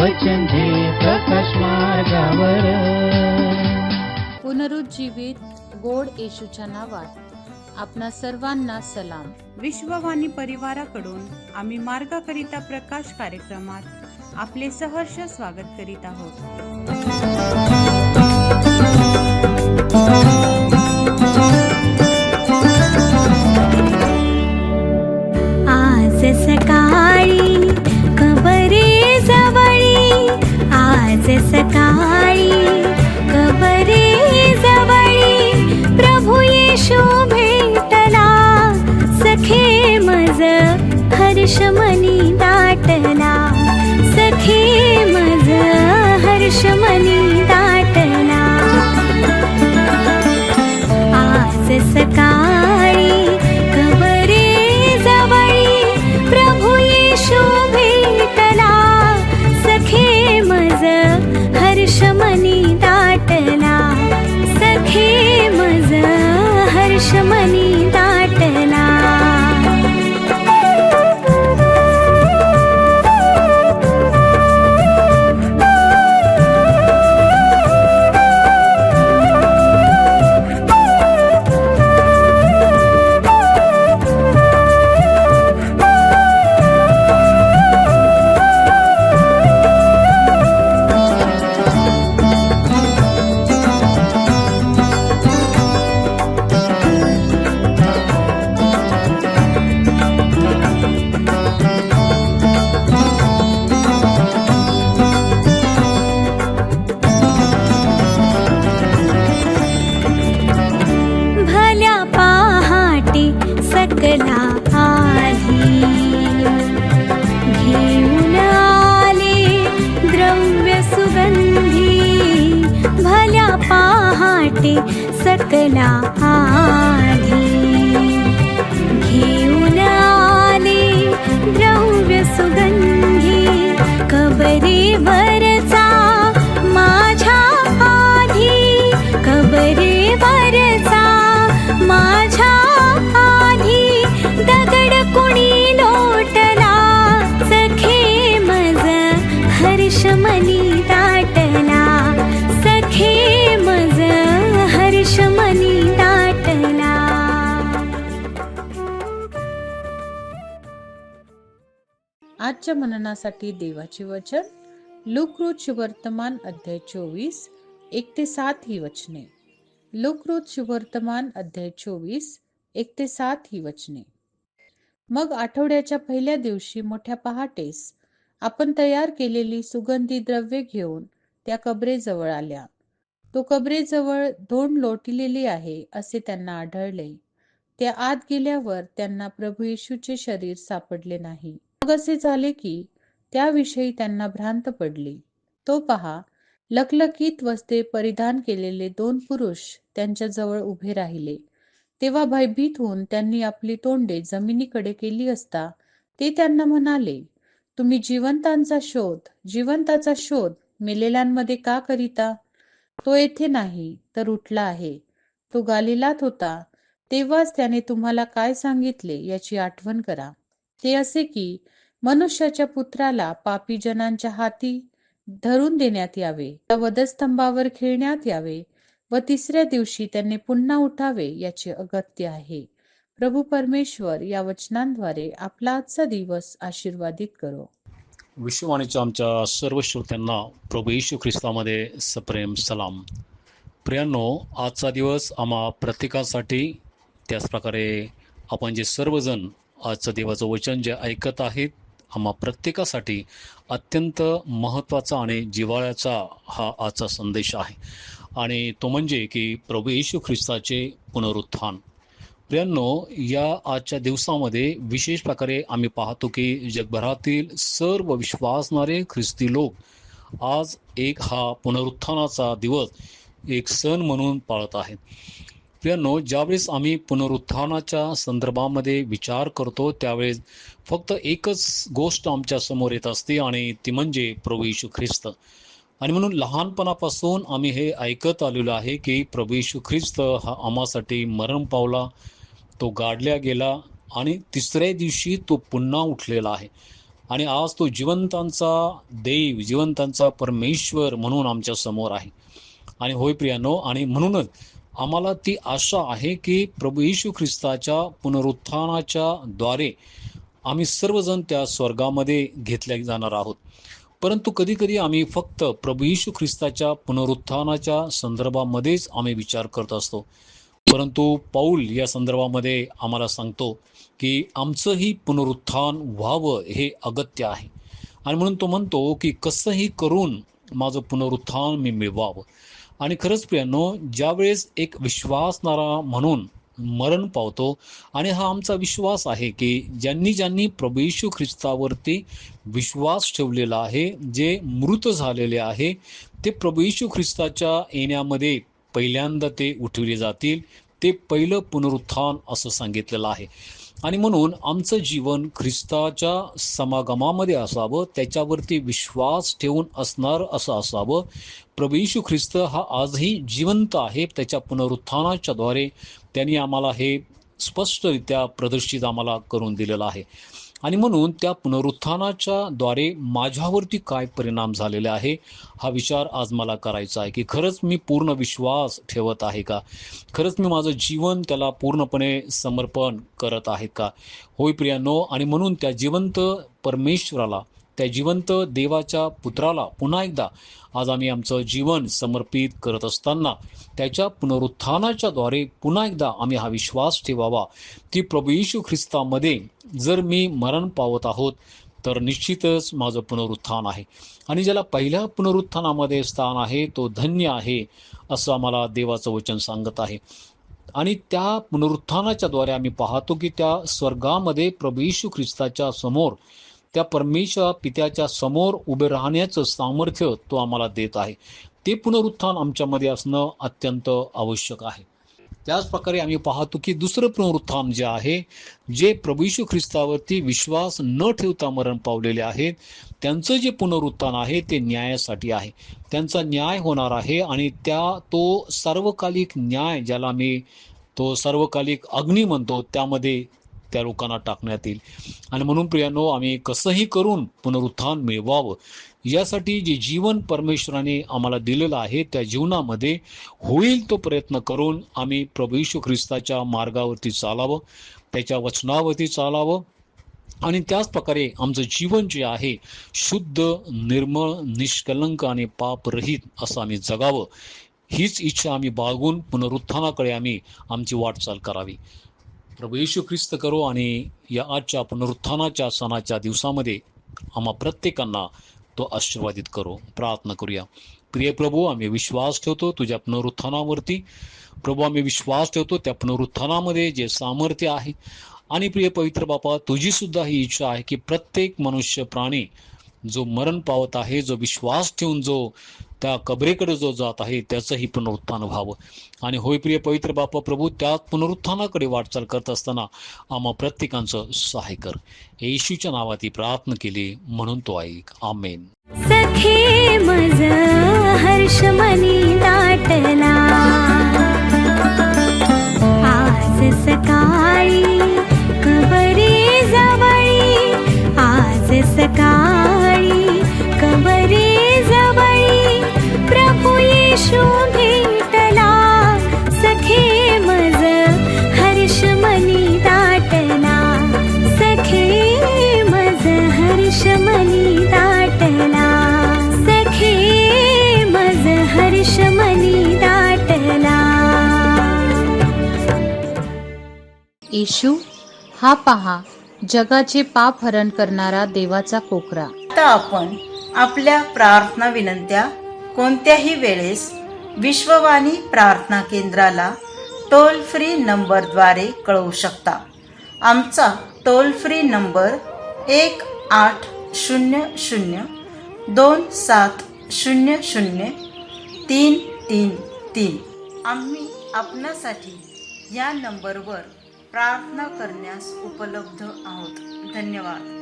वचन दे प्रकाश मार्गावर. पुनरुज्जीवित गोड येशूच्या नावात आपणा सर्वांना सलाम. विश्ववाणी परिवाराकडून आम्ही मार्गाकरिता प्रकाश कार्यक्रमात आपले सहर्ष स्वागत करीत आहोत. आज सकाळी कबरे जवळी, आज सकाळी कबरे जवळी प्रभू येशू भेटला. सखे मज हर्ष मनी दाटला, सखे मज हर्ष मनी दाटला. आज सकाळी कबरे जवळी प्रभू येशू भेटला. सखे मज हर्ष मनी दाटला, सखे मज हर्ष मनी दाटला. भल्या पहाटे सकला आली, घेऊन आले द्रव्य सुगंधी. भल्या पहाटे सकला आली, घेऊन आले द्रव्य सुगंधी. कबरेवरचा माझ्या आधी, कबरेवरचा माझ्या आधी दगड कुणी लोटला. सखे मज हर्ष मनी दाटला, सखे मज हर्ष मनी दाटला. आजच्या मननासाठी देवाचे वचन लूक वर्तमान अध्याय 24 1-7 ही वचने. लूक वर्तमान अध्याय 24 1-7 ही वचने. मग आठवड्याच्या पहिल्या दिवशी मोठ्या पहाटेस आपण तयार केलेली सुगंधी द्रव्ये घेऊन त्या कबरेजवळ आल्या. तो कबरेजवळ धोंड लोटलेली आहे असे त्यांना आढळले. त्या आत गेल्यावर त्यांना प्रभू येशूचे शरीर सापडले नाही. मग असे झाले की त्याविषयी त्यांना भ्रांत पडली. तो पहा, लखलखीत वस्त्रे परिधान केलेले 2 पुरुष त्यांच्या जवळ उभे राहिले. तेव्हा भयभीत होऊन त्यांनी आपली तोंडे जमिनीकडे केली असता ते त्यांना म्हणाले, तुम्ही जिवंताचा शोध मेलेल्यांमध्ये का करिता? तो येथे नाही, तर उठला आहे. तो गलिलात होता. तेव्हाच त्याने तुम्हाला काय सांगितले याची आठवण करा. ते असे की मनुष्याच्या पुत्राला पापी जनांच्या हाती धरून देण्यात यावे, त्या वधस्तंभावर खेळण्यात यावे व 3ऱ्या दिवशी त्यांनी पुन्हा उठावे याचे अगत्य आहे. प्रभू परमेश्वर या वचनांद्वारे आपला आजचा दिवस आशीर्वादित करो. विश्ववाणीच्या आमच्या सर्व श्रोत्यांना प्रभू येशू ख्रिस्तामध्ये सप्रेम सलाम. प्रियांनो, आजचा दिवस आम्हा प्रत्येकासाठी, त्याचप्रकारे आपण जे सर्वजण आजचं देवाचं वचन जे ऐकत आहेत, आम्हा प्रत्येकासाठी अत्यंत महत्त्वाचा आणि जिव्हाळ्याचा हा आजचा संदेश आहे. आणि तो म्हणजे की प्रभू येशू ख्रिस्ताचे पुनरुत्थान. प्रियांनो, या आजच्या दिवसामध्ये विशेष प्रकारे आम्ही पाहतो की जगभरातील सर्व विश्वासणारे ख्रिस्ती लोक आज एक हा पुनरुत्थानाचा दिवस एक सण म्हणून पाळत आहेत. प्रियांनो, ज्यावेळेस आम्ही पुनरुत्थानाच्या संदर्भामध्ये विचार करतो त्यावेळेस फक्त एकच गोष्ट आमच्या समोर येत असते आणि ती म्हणजे प्रभू येशू ख्रिस्त. आणि म्हणून लहानपणापासून आम्ही हे ऐकत आलेलो आहे की प्रभू येशू ख्रिस्त हा आम्हासाठी मरण पावला, तो गाडल्या गेला आणि 3ऱ्या दिवशी तो पुन्हा उठलेला आहे. आणि आज तो जिवंतांचा देव, जिवंतांचा परमेश्वर म्हणून आमच्या समोर आहे. आणि होय प्रियानो, आणि म्हणूनच आम्हाला ती आशा आहे की प्रभू येशू ख्रिस्ताच्या पुनरुत्थानाच्या द्वारे आम्ही सर्वजण त्या स्वर्गामध्ये घेतल्या जाणार आहोत. परंतु कधी कधी आम्ही फक्त प्रभू येशू ख्रिस्ताच्या पुनरुत्थानाच्या संदर्भामध्येच आम्ही विचार करत असतो. परंतु पौल या संदर्भामध्ये आम्हाला सांगतो की आमचंही पुनरुत्थान व्हावं हे अगत्य आहे. आणि म्हणून तो म्हणतो की कसंही करून माझं पुनरुत्थान मी मिळवावं. आणि खरंच प्रियानो, ज्यावेळेस एक विश्वासणारा म्हणून मरण पावतो, आणि हा आमचा विश्वास आहे की ज्यांनी प्रभू येशू ख्रिस्तावरती विश्वास ठेवलेला आहे, जे मृत झालेले आहे, ते प्रभू येशू ख्रिस्ताच्या येण्यामध्ये पहिल्यांदा ते उठवले जातील. ते पहिलं पुनरुत्थान असं सांगितलेलं आहे. आणि म्हणून आमचं जीवन ख्रिस्ताच्या समागमामध्ये असावं, त्याच्यावरती विश्वास ठेवून असं असावं. प्रभू येशू ख्रिस्त हा आजही जिवंत आहे. त्याच्या पुनरुत्थानाच्या द्वारे त्यांनी आम्हाला हे स्पष्टरित्या प्रदर्शित आम्हाला करून दिलेलं आहे. आणि म्हणून त्या पुनरुत्थानाच्या द्वारे माझ्यावरती काय परिणाम झालेले आहे, हा विचार आज मला करायचा आहे की खरंच मी पूर्ण विश्वास ठेवत आहे का, खरंच मी माझं जीवन त्याला पूर्णपणे समर्पण करत आहे का. होय प्रियानो, आणि म्हणून त्या जिवंत परमेश्वराला, त्या जिवंत देवाच्या पुत्राला पुन्हा एकदा आज आम्ही आमचं जीवन समर्पित करत असताना त्याच्या पुनरुत्थानाच्या द्वारे पुन्हा एकदा आम्ही हा विश्वास ठेवावा की प्रभू येशू ख्रिस्तामध्ये जर मी मरण पावत आहोत तर निश्चितच माझं पुनरुत्थान आहे. आणि ज्याला पहिल्या पुनरुत्थानामध्ये स्थान आहे तो धन्य आहे, असं आम्हाला देवाचं वचन सांगत आहे. आणि त्या पुनरुत्थानाच्या द्वारे आम्ही पाहतो की त्या स्वर्गामध्ये प्रभू येशू ख्रिस्ताच्या समोर, त्या परमेश्वर पित्याच्या समोर उभे राहण्याचं सामर्थ्य तो आम्हाला देत आहे. ते पुनरुत्थान आमच्यामध्ये असणं अत्यंत आवश्यक आहे. त्याच प्रकारे आम्ही पाहतो की दुसरं पुनरुत्थान जे आहे, जे प्रभू येशू ख्रिस्तावरती विश्वास न ठेवता मरण पावलेले आहेत, त्यांचं जे पुनरुत्थान आहे ते न्यायासाठी आहे. त्यांचा न्याय होणार आहे. आणि तो सार्वकालिक न्याय, ज्याला आम्ही तो सार्वकालिक अग्नी म्हणतो, त्यामध्ये त्या लोकांना टाकण्यात येईल. आणि म्हणून प्रियानो, आम्ही कसंही करून पुनरुत्थान मिळवावं, यासाठी जे जीवन परमेश्वराने आम्हाला दिलेलं आहे त्या जीवनामध्ये होईल तो प्रयत्न करून आम्ही प्रभू येशू ख्रिस्ताच्या मार्गावरती चालावं, त्याच्या वचनावरती चालावं. आणि त्याच प्रकारे आमचं जीवन जे आहे शुद्ध, निर्मळ, निष्कलंक आणि पापरहित असं आम्ही जगावं. हीच इच्छा आम्ही बाळगून पुनरुत्थानाकडे आम्ही आमची वाटचाल करावी. प्रभू येशू ख्रिस्त करो. आणि या आजच्या पुनरुत्थानाच्या सणाच्या दिवसामध्ये आम्हा प्रत्येकांना तो आशीर्वादित करो. प्रार्थना करूया. प्रिय प्रभू, आम्ही विश्वास ठेवतो तुझ्या पुनरुत्थानावरती. प्रभू, आम्ही विश्वास ठेवतो त्या पुनरुत्थानामध्ये जे सामर्थ्य आहे. आणि प्रिय पवित्र बापा, तुझी सुद्धा ही इच्छा आहे की प्रत्येक मनुष्य प्राणी जो मरण पावत आहे, जो विश्वास ठेवून जो त्या कबरेकडे जो जात आहे, त्याचंही पुनरुत्थान व्हावं. आणि होय प्रिय पवित्र बापा प्रभू, त्या पुनरुत्थानाकडे वाटचाल करत असताना आम्हा प्रत्येकांचं सहाय कर. येशूच्या नावात ही प्रार्थना केली म्हणून तो ऐक. आमेन. सखे मज हर्ष मनी दाटला, आज सकाळी कबरी जवळी, आज सकाळी कबरी जवळी प्रभू येशू भेटला. सखे मज हर्ष मनी दाटला, सखे मज हर्ष मनी दाटला, सखे मज हर्ष मनी दाटला. येशू हा पहा, जगाचे पाप हरण करणारा देवाचा कोकरा. आता आपण आपल्या प्रार्थना विनंत्या कोणत्याही वेळेस विश्ववाणी प्रार्थना केंद्राला टोल फ्री नंबरद्वारे कळवू शकता. आमचा टोल फ्री नंबर 1-800-2700-333. आम्ही आपणासाठी या नंबरवर प्रार्थना करण्यास उपलब्ध आहोत. धन्यवाद.